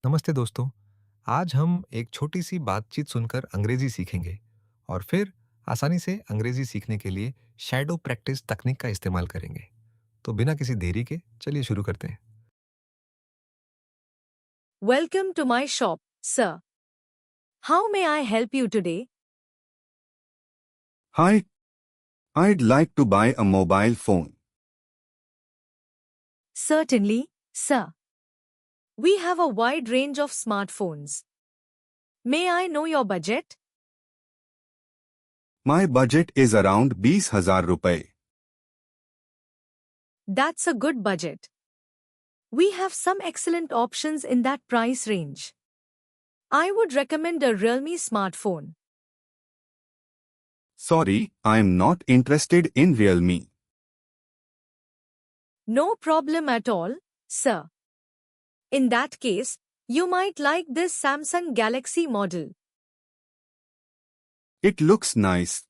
नमस्ते दोस्तों। आज हम एक छोटी सी बातचीत सुनकर अंग्रेजी सीखेंगे और फिर आसानी से अंग्रेजी सीखने के लिए शैडो प्रैक्टिस तकनीक का इस्तेमाल करेंगे। तो बिना किसी देरी के चलिए शुरू करते हैं। Welcome to my shop, sir. How may I help you today? Hi, I'd like to buy a mobile phone. Certainly, sir. We have a wide range of smartphones. May I know your budget? My budget is around 20,000 rupaye. That's a good budget. We have some excellent options in that price range. I would recommend a Realme smartphone. Sorry, I'm not interested in Realme. No problem at all, sir. In that case, you might like this Samsung Galaxy model. It looks nice.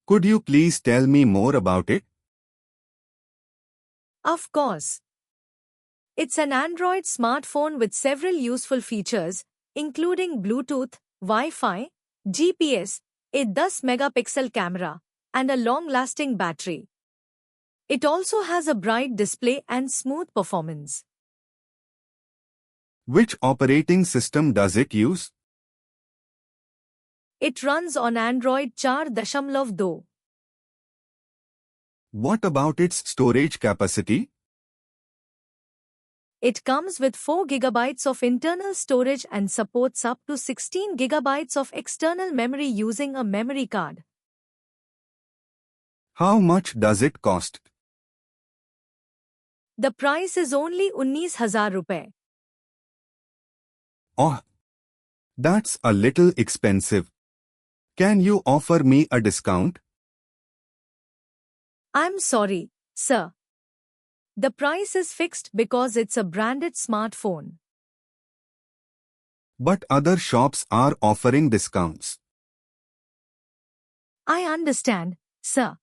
Could you please tell me more about it? Of course. It's an Android smartphone with several useful features, including Bluetooth, Wi-Fi, GPS, a 10-megapixel camera, and a long-lasting battery. It also has a bright display and smooth performance. Which operating system does it use? It runs on Android 4.2. What about its storage capacity? It comes with 4 gigabytes of internal storage and supports up to 16 gigabytes of external memory using a memory card. How much does it cost? The price is only 19,000 rupees. Oh, that's a little expensive. Can you offer me a discount? I'm sorry, sir. The price is fixed because it's a branded smartphone. But other shops are offering discounts. I understand, sir.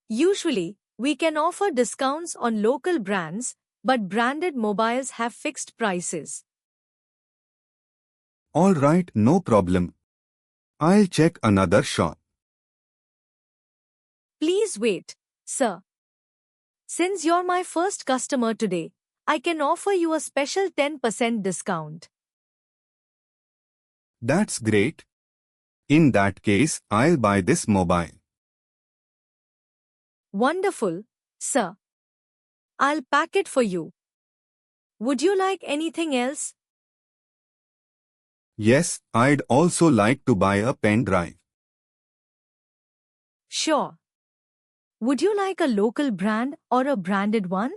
Usually, we can offer discounts on local brands, but branded mobiles have fixed prices. All right, no problem. I'll check another shop. Please wait, sir. Since you're my first customer today, I can offer you a special 10% discount. That's great. In that case, I'll buy this mobile. Wonderful, sir. I'll pack it for you. Would you like anything else? Yes, I'd also like to buy a pen drive. Sure. Would you like a local brand or a branded one?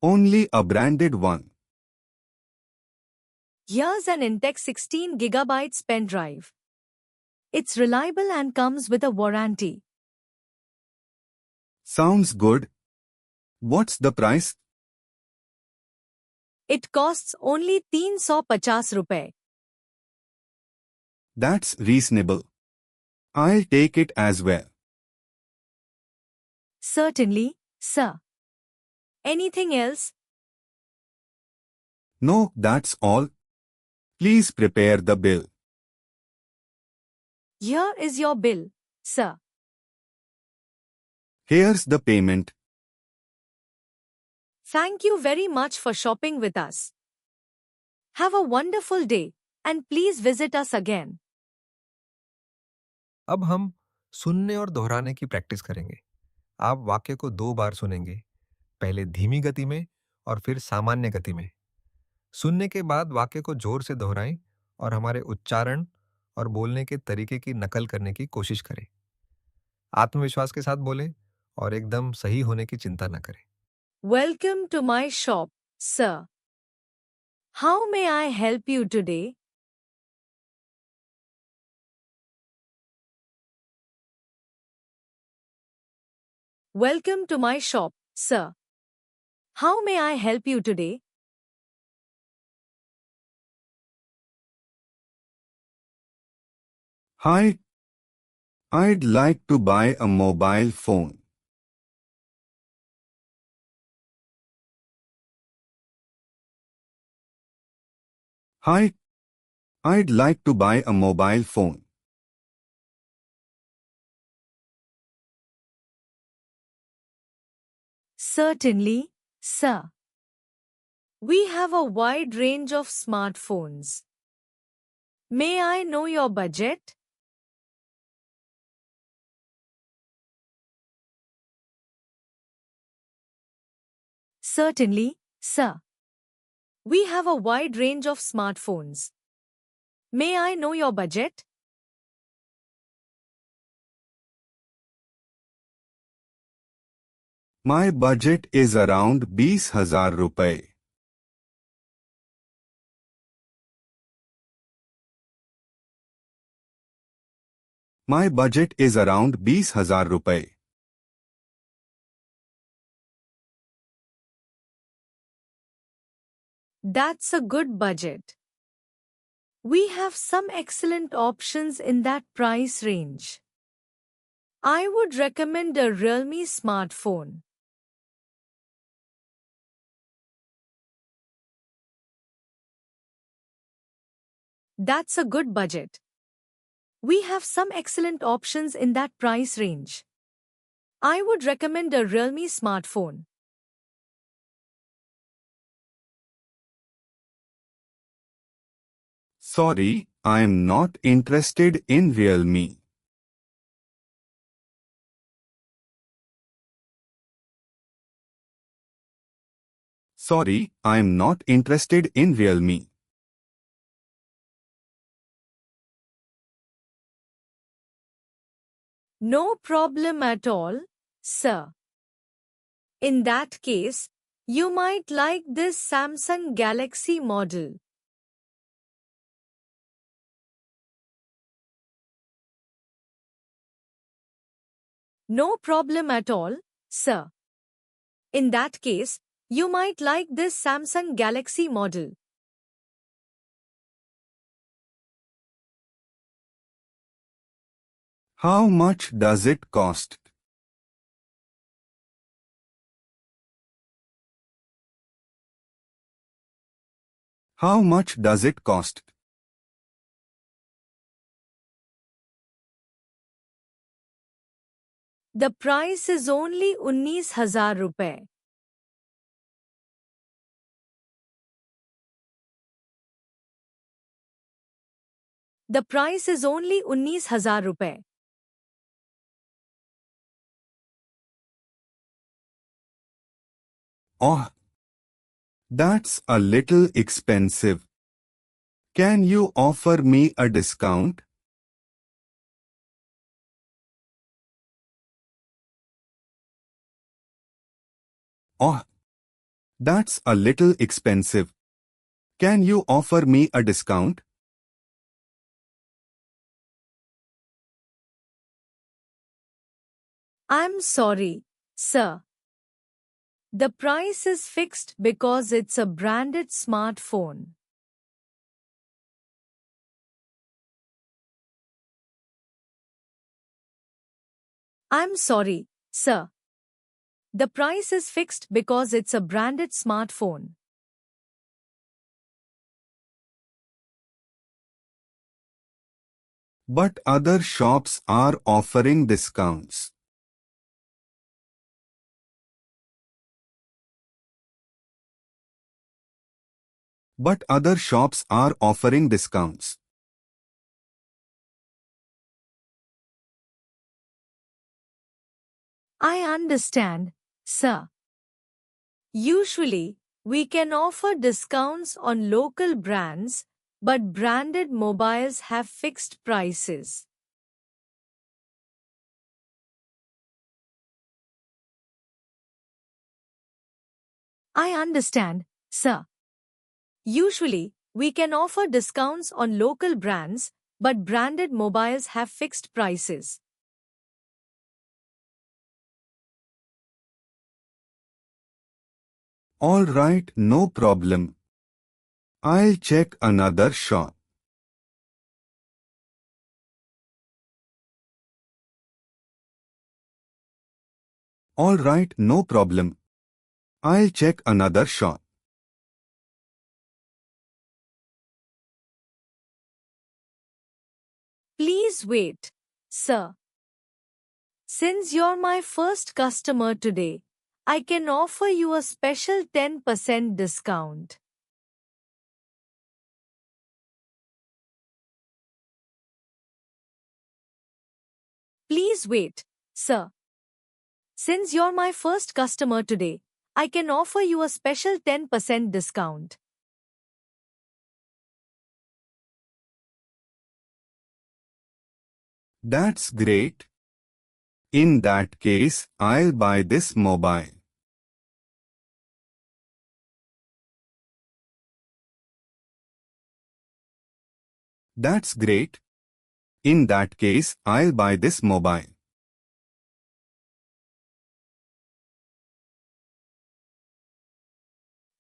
Only a branded one. Here's an Intex 16 gigabytes pen drive. It's reliable and comes with a warranty. Sounds good. What's the price? It costs only 350 rupees. That's reasonable. I'll take it as well. Certainly, sir. Anything else? No, that's all. Please prepare the bill. Here is your bill, sir. Here's the payment. Thank you very much for shopping with us. Have a wonderful day and please visit us again. अब हम सुनने और दोहराने की practice करेंगे। आप वाक्य को 2 बार सुनेंगे, पहले धीमी गति में और फिर सामान्य गति में। सुनने के बाद वाक्य को जोर से दोहराएं और हमारे उच्चारण और बोलने के तरीके की नकल करने की कोशिश करें। आत्मविश्वास के साथ बोलें और एकदम सही होने की चिंता न करें। Welcome to my shop, sir. How may I help you today? Welcome to my shop, sir. How may I help you today? Hi. I'd like to buy a mobile phone. Hi, I'd like to buy a mobile phone. Certainly, sir. We have a wide range of smartphones. May I know your budget? Certainly, sir. We have a wide range of smartphones. May I know your budget? My budget is around 20,000 रुपए. My budget is around 20,000 रुपए. That's a good budget. We have some excellent options in that price range. I would recommend a Realme smartphone. That's a good budget. We have some excellent options in that price range. I would recommend a Realme smartphone. Sorry, I'm not interested in Realme. Sorry, I'm not interested in Realme. No problem at all, sir. In that case, you might like this Samsung Galaxy model. No problem at all, sir. In that case, you might like this Samsung Galaxy model. How much does it cost? How much does it cost? The price is only 19,000 रुपए. The price is only 19,000 रुपए. Oh, that's a little expensive. Can you offer me a discount? Oh, that's a little expensive. Can you offer me a discount? I'm sorry, sir. The price is fixed because it's a branded smartphone. I'm sorry, sir. The price is fixed because it's a branded smartphone. But other shops are offering discounts. But other shops are offering discounts. I understand, sir. Usually, we can offer discounts on local brands, but branded mobiles have fixed prices. I understand, sir. Usually, we can offer discounts on local brands, but branded mobiles have fixed prices. All right, no problem. I'll check another shop. All right, no problem. I'll check another shop. Please wait, sir. Since you're my first customer today, I can offer you a special 10% discount. Please wait, sir. Since you're my first customer today, I can offer you a special 10% discount. That's great. In that case, I'll buy this mobile. That's great. In that case, I'll buy this mobile.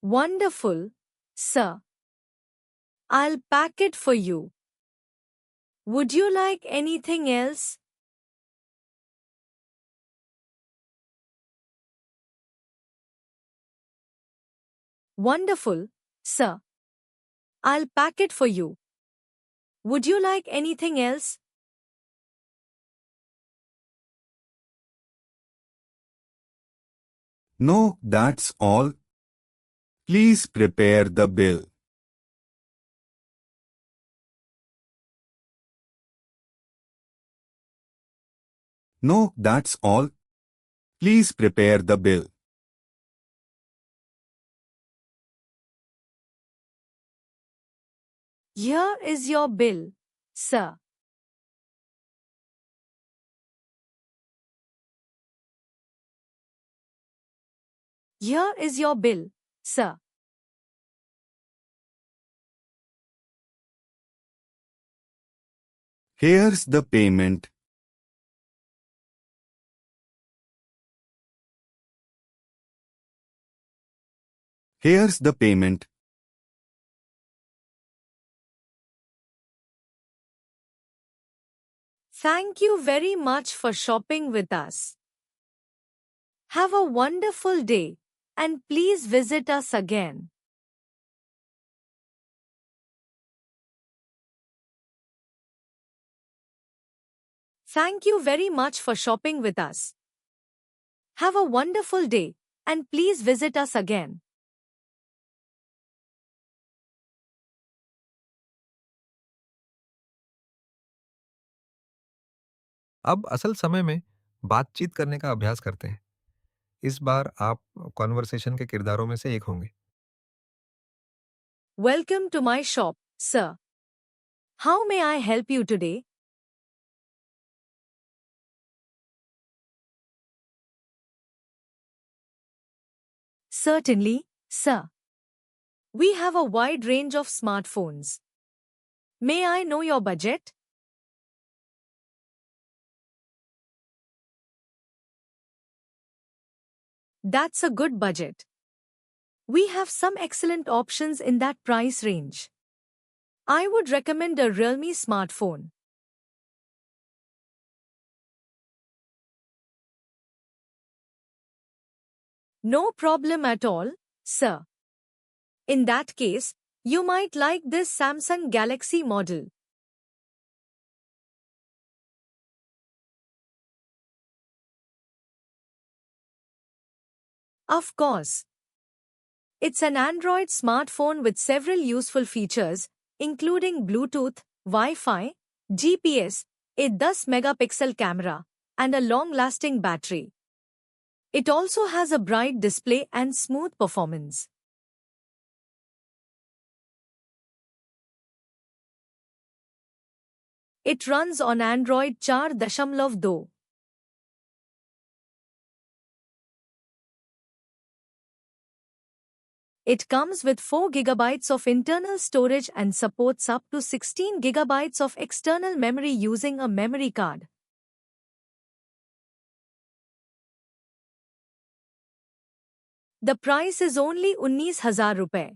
Wonderful, sir. I'll pack it for you. Would you like anything else? Wonderful, sir. I'll pack it for you. Would you like anything else? No, that's all. Please prepare the bill. No, that's all. Please prepare the bill. Here is your bill, sir. Here is your bill, sir. Here's the payment. Here's the payment. Thank you very much for shopping with us. Have a wonderful day, and please visit us again. Thank you very much for shopping with us. Have a wonderful day, and please visit us again. अब असल समय में बातचीत करने का अभ्यास करते हैं। इस बार आप कॉन्वर्सेशन के किरदारों में से एक होंगे। Welcome to my shop, sir. How may I help you today? Certainly, sir. We have a wide range of smartphones. May I know your budget? That's a good budget. We have some excellent options in that price range. I would recommend a Realme smartphone. No problem at all, sir. In that case, you might like this Samsung Galaxy model. Of course. It's an Android smartphone with several useful features, including Bluetooth, Wi-Fi, GPS, a 10 megapixel camera, and a long-lasting battery. It also has a bright display and smooth performance. It runs on Android 4.2. It comes with 4 GB of internal storage and supports up to 16 GB of external memory using a memory card. The price is only 19,000 rupees.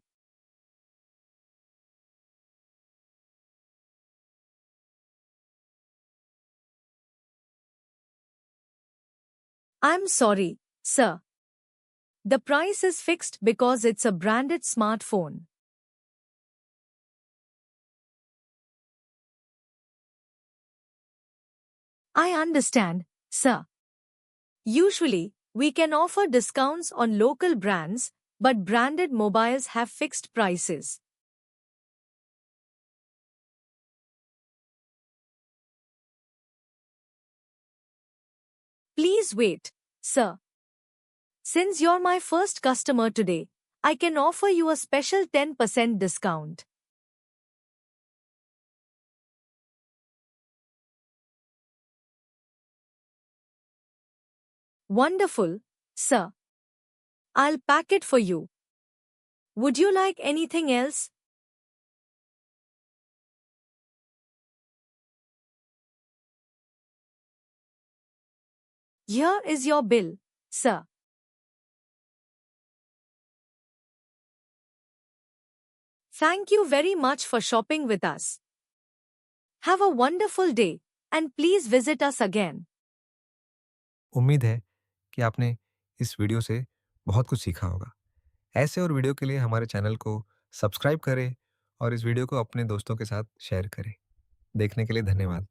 I'm sorry, sir. The price is fixed because it's a branded smartphone. I understand, sir. Usually, we can offer discounts on local brands, but branded mobiles have fixed prices. Please wait, sir. Since you're my first customer today, I can offer you a special 10% discount. Wonderful, sir. I'll pack it for you. Would you like anything else? Here is your bill, sir. Thank you very much for shopping with us. Have a wonderful day and please visit us again. उम्मीद है कि आपने इस video से बहुत कुछ सीखा होगा। ऐसे और वीडियो के लिए हमारे चैनल को सब्सक्राइब करें और इस वीडियो को अपने दोस्तों के साथ शेयर करें। देखने के लिए धन्यवाद।